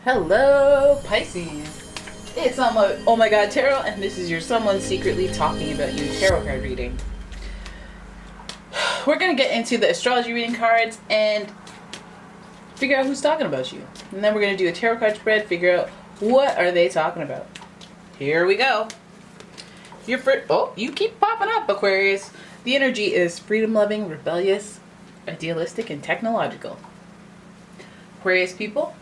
Hello, Pisces. It's Oh My God Tarot, and this is your someone secretly talking about you tarot card reading. We're going to get into the astrology reading cards and figure out who's talking about you. And then we're going to do a tarot card spread, figure out what are they talking about. Here we go. Your first, you keep popping up, Aquarius. The energy is freedom-loving, rebellious, idealistic, and technological. Aquarius people,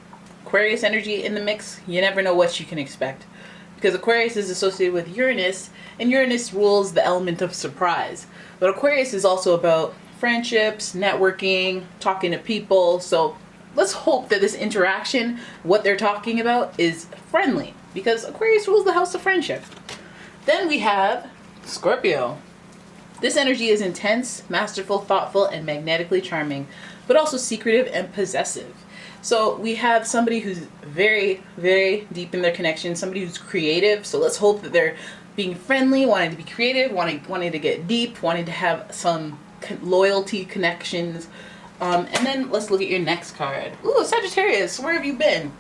Aquarius energy in the mix, you never know what you can expect. Because Aquarius is associated with Uranus, and Uranus rules the element of surprise. But Aquarius is also about friendships, networking, talking to people. So let's hope that this interaction, what they're talking about, is friendly. Because Aquarius rules the house of friendship. Then we have Scorpio. This energy is intense, masterful, thoughtful, and magnetically charming, but also secretive and possessive. So we have somebody who's very, very deep in their connection, somebody who's creative. So let's hope that they're being friendly, wanting to be creative, wanting to get deep, wanting to have some loyalty connections. And then let's look at your next card. Ooh, Sagittarius, where have you been?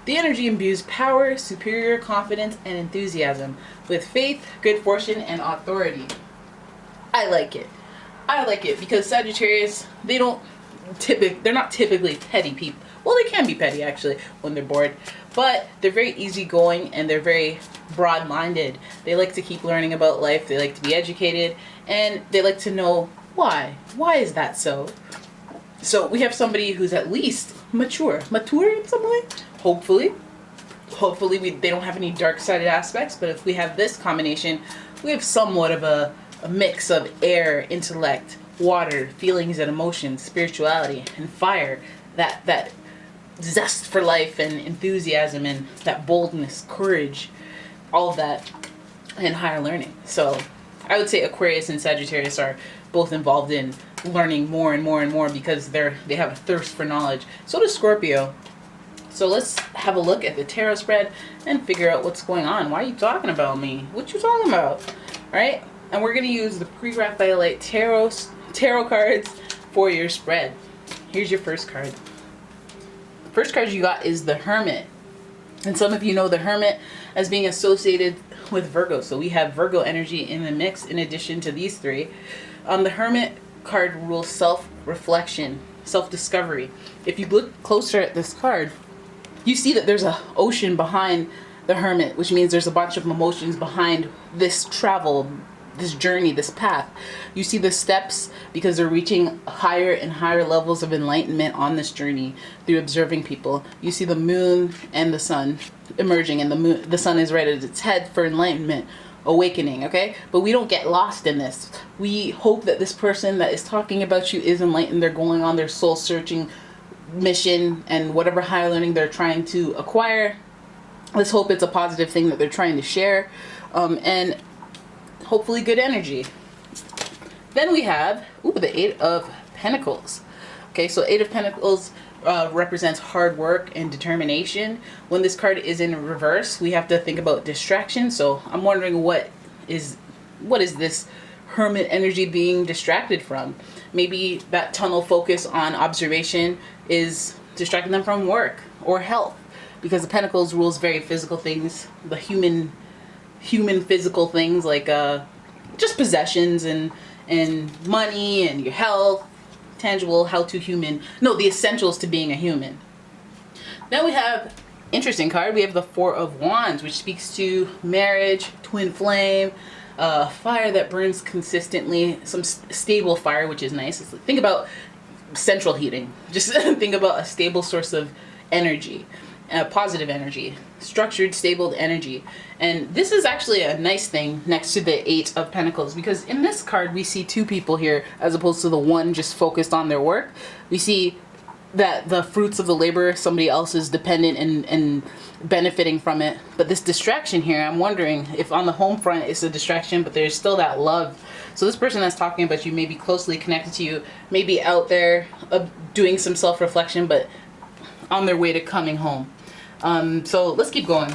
The energy imbues power, superior confidence, and enthusiasm with faith, good fortune, and authority. I like it. I like it because Sagittarius, they're not typically petty people. Well, they can be petty actually when they're bored, but they're very easygoing and they're very broad-minded. They like to keep learning about life. They like to be educated and they like to know why. Why is that so? So we have somebody who's at least mature in some way. Hopefully they don't have any dark-sided aspects. But if we have this combination, we have somewhat of a mix of air, intellect, water, feelings and emotions, spirituality, and fire. That zest for life and enthusiasm and that boldness, courage, all of that, and higher learning. So I would say Aquarius and Sagittarius are both involved in learning more and more and more because they have a thirst for knowledge. So does Scorpio. So let's have a look at the tarot spread and figure out what's going on. Why are you talking about me? What you talking about? All right? And we're going to use the pre-Raphaelite tarot cards for your spread. Here's your first card. The first card you got is the Hermit. And some of you know the Hermit as being associated with Virgo. So we have Virgo energy in the mix in addition to these three. The Hermit card rules self-reflection, self-discovery. If you look closer at this card, you see that there's an ocean behind the Hermit, which means there's a bunch of emotions behind this travel, this journey, this path. You see the steps because they're reaching higher and higher levels of enlightenment on this journey through observing people. You see the moon and the sun emerging, and the sun is right at its head for enlightenment, awakening, okay? But we don't get lost in this. We hope that this person that is talking about you is enlightened. They're going on their soul searching mission and whatever higher learning they're trying to acquire. Let's hope it's a positive thing that they're trying to share, and hopefully good energy. Then we have the Eight of Pentacles. Okay, so Eight of Pentacles represents hard work and determination. When this card is in reverse, we have to think about distraction. So I'm wondering what is this Hermit energy being distracted from? Maybe that tunnel focus on observation is distracting them from work or health, because the Pentacles rules very physical things, the human physical things like just possessions and money and your health, tangible, the essentials to being a human. Then we have, interesting card, we have the Four of Wands, which speaks to marriage, twin flame, fire that burns consistently, some stable fire, which is nice. Think about central heating. Just think about a stable source of energy. Positive energy, structured, stable energy. And this is actually a nice thing next to the Eight of Pentacles, because in this card we see two people here as opposed to the one just focused on their work. We see that the fruits of the labor, somebody else is dependent and benefiting from it. But this distraction here, I'm wondering if on the home front it's a distraction, but there's still that love. So this person that's talking about you may be closely connected to you, maybe out there doing some self-reflection, but on their way to coming home. So let's keep going,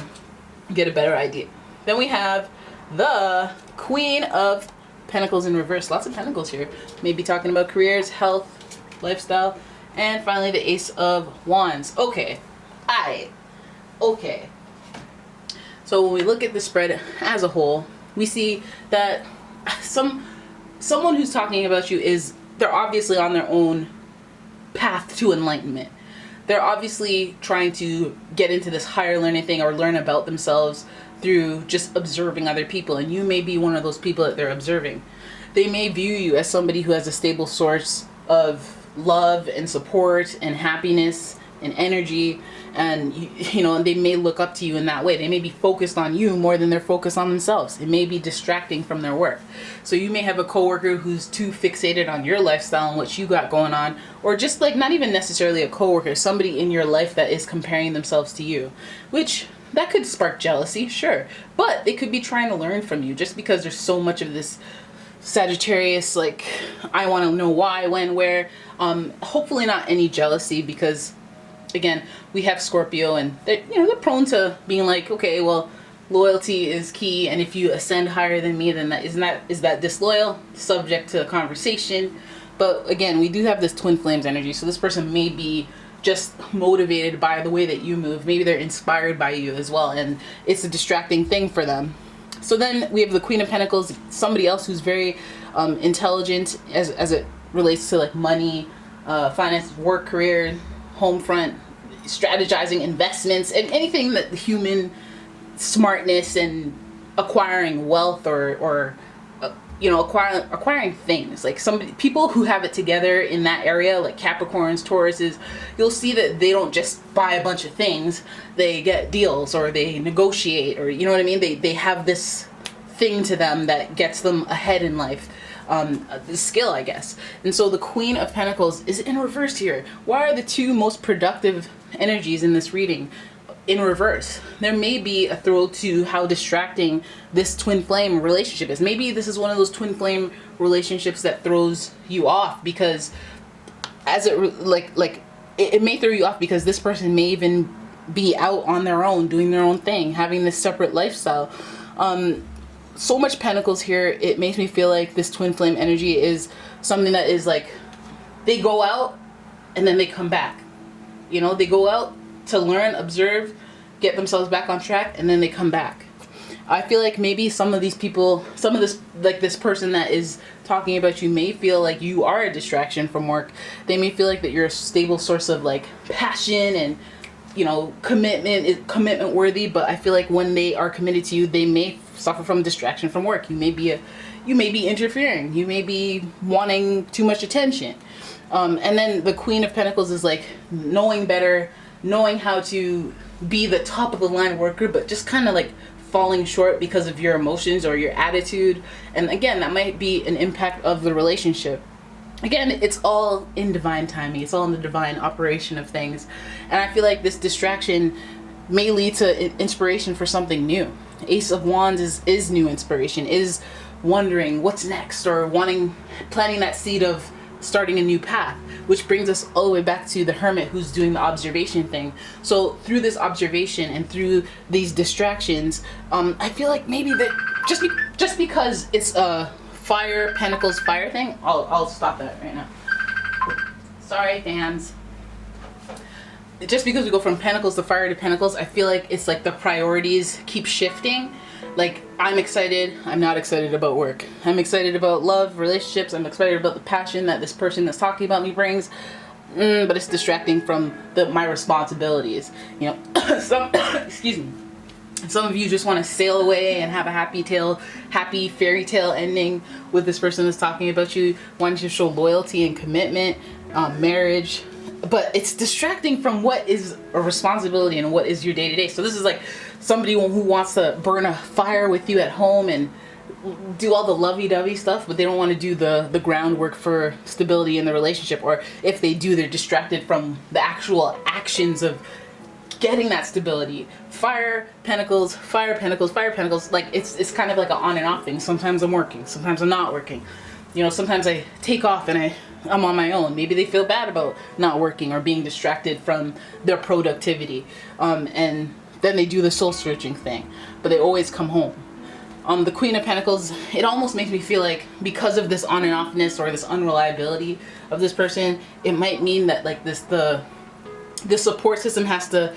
get a better idea. Then we have the Queen of Pentacles in reverse. Lots of pentacles here. Maybe talking about careers, health, lifestyle. And finally, the Ace of Wands. Okay, Okay. So when we look at the spread as a whole, we see that someone who's talking about you they're obviously on their own path to enlightenment. They're obviously trying to get into this higher learning thing or learn about themselves through just observing other people, and you may be one of those people that they're observing. They may view you as somebody who has a stable source of love and support and happiness and energy, and and they may look up to you in that way. They may be focused on you more than they're focused on themselves. It may be distracting from their work. So you may have a coworker who's too fixated on your lifestyle and what you got going on, or just like not even necessarily a coworker, somebody in your life that is comparing themselves to you, which that could spark jealousy, sure, but they could be trying to learn from you. Just because there's so much of this Sagittarius, like, I want to know why, when, where. Hopefully not any jealousy, because again, we have Scorpio, and they're prone to being like, okay, well, loyalty is key, and if you ascend higher than me, then is that disloyal? Subject to conversation. But again, we do have this twin flames energy, so this person may be just motivated by the way that you move. Maybe they're inspired by you as well, and it's a distracting thing for them. So then we have the Queen of Pentacles, somebody else who's very intelligent as it relates to like money, finance, work, career, home front, strategizing, investments, and anything that human smartness and acquiring wealth or acquiring things. Like people who have it together in that area, like Capricorns, Tauruses, you'll see that they don't just buy a bunch of things. They get deals, or they negotiate, or you know what I mean? They have this thing to them that gets them ahead in life. The skill, I guess. And so the Queen of Pentacles is in reverse here. Why are the two most productive energies in this reading in reverse? There may be a throw to how distracting this twin flame relationship is. Maybe this is one of those twin flame relationships that throws you off, because as it may throw you off because this person may even be out on their own, doing their own thing, having this separate lifestyle. So much pentacles here, it makes me feel like this twin flame energy is something that is like, they go out and then they come back. They go out to learn, observe, get themselves back on track, and then they come back. I feel like maybe some of these people, this person that is talking about you may feel like you are a distraction from work. They may feel like that you're a stable source of like passion and commitment worthy, but I feel like when they are committed to you, they may suffer from distraction from work. You may be interfering. You may be wanting too much attention. And then the Queen of Pentacles is like knowing better, knowing how to be the top of the line worker, but just kind of like falling short because of your emotions or your attitude. And again, that might be an impact of the relationship. Again, it's all in divine timing. It's all in the divine operation of things. And I feel like this distraction may lead to inspiration for something new. Ace of Wands is new inspiration, is wondering what's next, or planting that seed of starting a new path, which brings us all the way back to the Hermit, who's doing the observation thing. So through this observation and through these distractions, I feel like maybe that just because it's a Pentacles fire thing, I'll stop that right now. Sorry, fans. Just because we go from Pentacles to Fire to Pentacles, I feel like it's like the priorities keep shifting. Like, I'm excited, I'm not excited about work. I'm excited about love, relationships, I'm excited about the passion that this person that's talking about me brings, but it's distracting from my responsibilities. Excuse me. Some of you just want to sail away and have a happy fairy tale ending with this person that's talking about you, wanting to show loyalty and commitment, marriage. But it's distracting from what is a responsibility and what is your day-to-day. So this is like somebody who wants to burn a fire with you at home and do all the lovey-dovey stuff, but they don't want to do the groundwork for stability in the relationship. Or if they do, they're distracted from the actual actions of getting that stability. Fire, Pentacles, Fire, Pentacles, Fire, Pentacles. Like, it's kind of like an on and off thing. Sometimes I'm working, sometimes I'm not working. Sometimes I take off and I'm on my own. Maybe they feel bad about not working or being distracted from their productivity. And then they do the soul searching thing, but they always come home. The Queen of Pentacles, it almost makes me feel like because of this on and offness or this unreliability of this person, it might mean that like the support system has to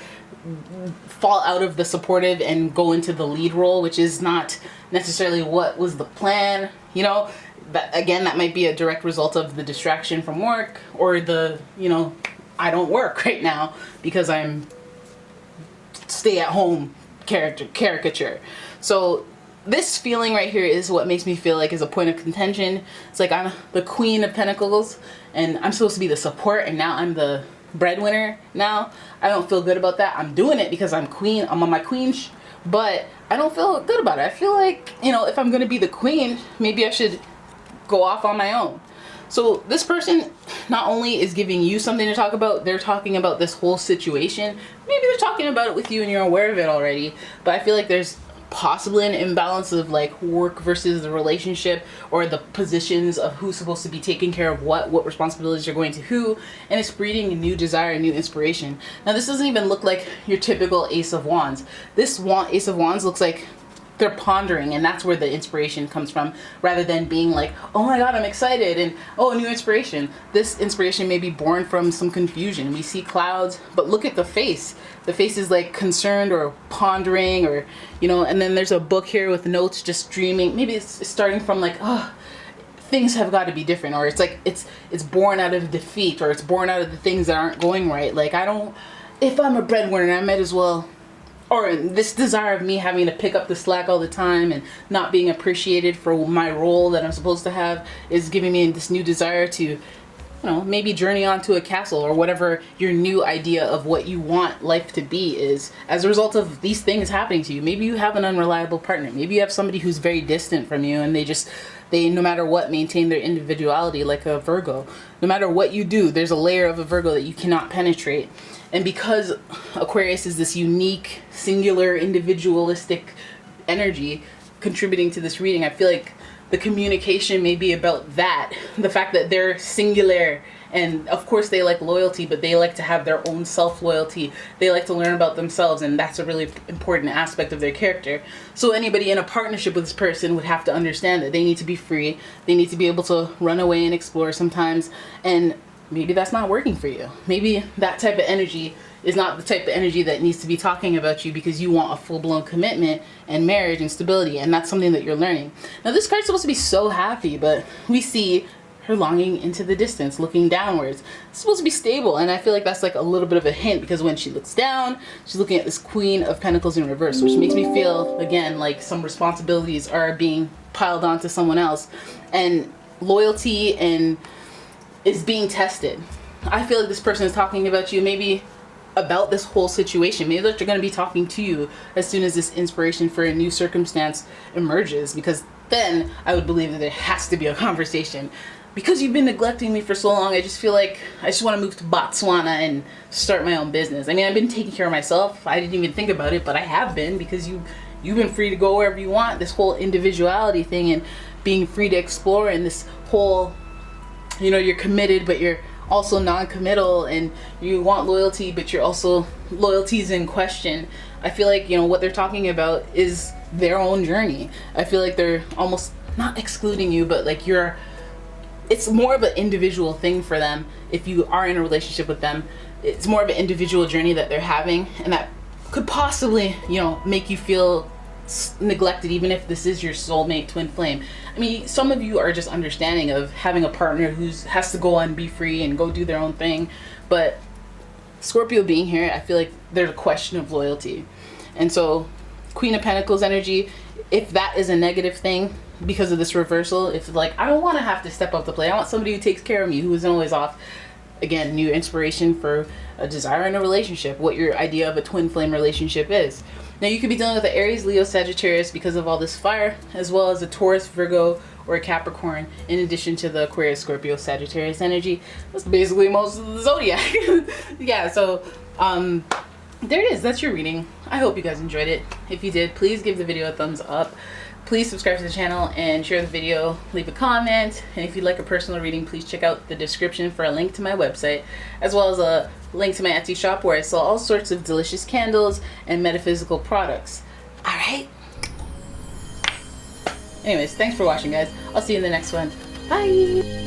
fall out of the supportive and go into the lead role, which is not necessarily what was the plan, you know. That, again, that might be a direct result of the distraction from work, or the, you know, I don't work right now because I'm stay at home caricature. So this feeling right here is what makes me feel like is a point of contention. It's like I'm the Queen of Pentacles and I'm supposed to be the support, and now I'm the breadwinner. Now I don't feel good about that. I'm doing it because I'm queen. I'm on my queen but I don't feel good about it. I feel like, you know, if I'm going to be the queen, maybe I should go off on my own. So this person not only is giving you something to talk about, they're talking about this whole situation. Maybe they're talking about it with you and you're aware of it already, but I feel like there's possibly an imbalance of like work versus the relationship, or the positions of who's supposed to be taking care of what responsibilities are going to who, and it's breeding a new desire, a new inspiration. Now this doesn't even look like your typical Ace of Wands. This Ace of Wands looks like they're pondering, and that's where the inspiration comes from, rather than being like, oh my god, I'm excited, and oh, a new inspiration. This inspiration may be born from some confusion. We see clouds, but look at the face. The face is like concerned or pondering, or, you know, and then there's a book here with notes just dreaming. Maybe it's starting from like, oh, things have got to be different, or it's like it's born out of defeat, or it's born out of the things that aren't going right. Like, if I'm a breadwinner, I might as well, or this desire of me having to pick up the slack all the time and not being appreciated for my role that I'm supposed to have is giving me this new desire to, you know, maybe journey onto a castle, or whatever your new idea of what you want life to be is as a result of these things happening to you. Maybe you have an unreliable partner. Maybe you have somebody who's very distant from you, and they no matter what maintain their individuality, like a Virgo. No matter what you do, there's a layer of a Virgo that you cannot penetrate. And because Aquarius is this unique, singular, individualistic energy contributing to this reading, I feel like the communication may be about that. The fact that they're singular, and of course they like loyalty, but they like to have their own self-loyalty. They like to learn about themselves, and that's a really important aspect of their character. So anybody in a partnership with this person would have to understand that they need to be free. They need to be able to run away and explore sometimes, and maybe that's not working for you. Maybe that type of energy is not the type of energy that needs to be talking about you, because you want a full-blown commitment and marriage and stability, and that's something that you're learning. Now this card's supposed to be so happy, but we see her longing into the distance, looking downwards. It's supposed to be stable, and I feel like that's like a little bit of a hint, because when she looks down, she's looking at this Queen of Pentacles in reverse, which makes me feel, again, like some responsibilities are being piled onto someone else, and loyalty and is being tested. I feel like this person is talking about you, maybe about this whole situation. Maybe they're going to be talking to you as soon as this inspiration for a new circumstance emerges, because then I would believe that there has to be a conversation. Because you've been neglecting me for so long, I just feel like I just want to move to Botswana and start my own business. I mean, I've been taking care of myself. I didn't even think about it, but I have been, because you've been free to go wherever you want. This whole individuality thing and being free to explore, and this whole, you know, you're committed, but you're also non-committal, and you want loyalty, but you're also, loyalty's in question. I feel like, you know, what they're talking about is their own journey. I feel like they're almost not excluding you, but like it's more of an individual thing for them. If you are in a relationship with them, it's more of an individual journey that they're having, and that could possibly, you know, make you feel neglected, even if this is your soulmate twin flame. I mean, some of you are just understanding of having a partner who has to go and be free and go do their own thing, but Scorpio being here, I feel like there's a question of loyalty. And so Queen of Pentacles energy, if that is a negative thing because of this reversal, if like, I don't want to have to step up to play, I want somebody who takes care of me, who isn't always off. Again, new inspiration for a desire in a relationship, what your idea of a twin flame relationship is. Now you could be dealing with an Aries, Leo, Sagittarius because of all this fire, as well as a Taurus, Virgo, or a Capricorn, in addition to the Aquarius, Scorpio, Sagittarius energy. That's basically most of the zodiac. Yeah, so there it is. That's your reading. I hope you guys enjoyed it. If you did, please give the video a thumbs up. Please subscribe to the channel and share the video, leave a comment, and if you'd like a personal reading, please check out the description for a link to my website, as well as a link to my Etsy shop where I sell all sorts of delicious candles and metaphysical products. Alright? Anyways, thanks for watching, guys. I'll see you in the next one. Bye!